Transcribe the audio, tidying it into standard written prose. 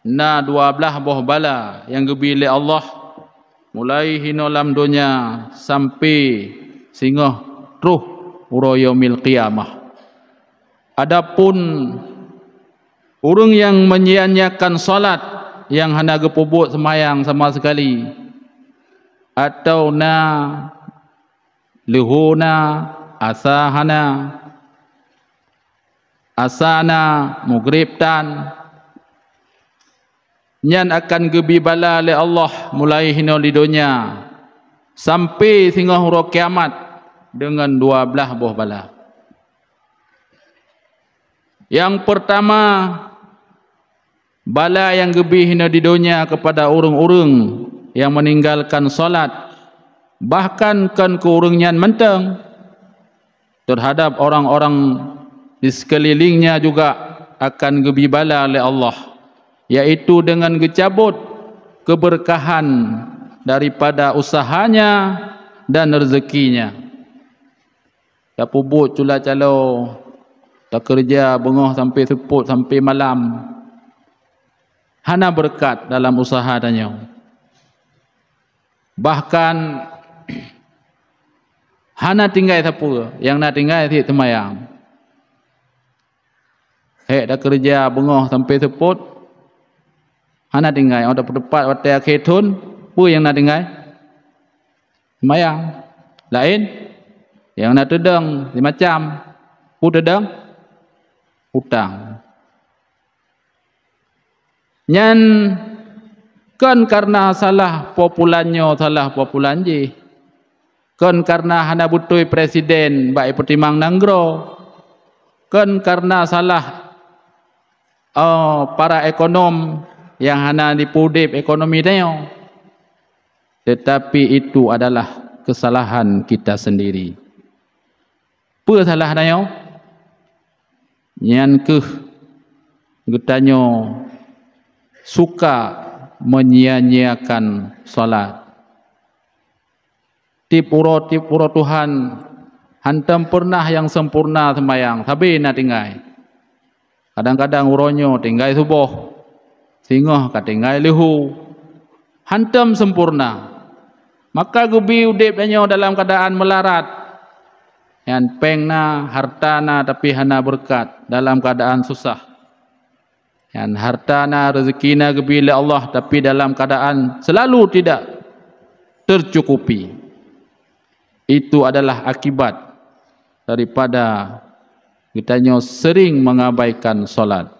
na 12 boh bala yang gebi oleh Allah mulai hino lam dunia sampai singgah terus uro yaumil qiyamah. Adapun orang yang menyia-nyiakan salat yang hana gepubut semayang sama sekali, atau na luhuna asana mughribtan, nyan akan gebi bala oleh Allah mulai hino di dunia sampai singgah huruf kiamat dengan 12 buah bala. Yang pertama, bala yang gebi hino di dunia kepada orang-orang yang meninggalkan salat, bahkan kan ke orang nyan menteng, terhadap orang-orang di sekelilingnya juga akan gebi bala oleh Allah, yaitu dengan gecabut keberkahan daripada usahanya dan rezekinya. Tak pubut cula calo, tak kerja bengah sampai seput sampai malam, hana berkat dalam usaha tanya. Bahkan hana tinggal siapa, yang nak tinggal si semayang. Hek dah kerja bengah sampai seput, hana tinggal. Orang dapat waktu akhir tahun, apa yang nak tinggal? Semayang. Lain, yang nak tedang macam, pu tedang, hutang. Nyan kan karena salah populannya, salah populan je. Kan karena hana butui presiden baik pertimang nanggro. Kan karena salah para ekonom yang hana dipudip ekonomi dia. Tetapi itu adalah kesalahan kita sendiri. Apa salah dia? Nyan ke getanyo suka menyia-nyiakan salat. Tipuro Tuhan hantam pernah yang sempurna semayang, tapi nak tinggal. Kadang-kadang uronyo tinggal subuh, singoh katinggal lehu, hantam sempurna. Maka gubi udip danyo dalam keadaan melarat, yang pengna hartana tapi hana berkat, dalam keadaan susah. Yang hartana rezekina gebi oleh Allah tapi dalam keadaan selalu tidak tercukupi. Itu adalah akibat daripada kitanya sering mengabaikan solat.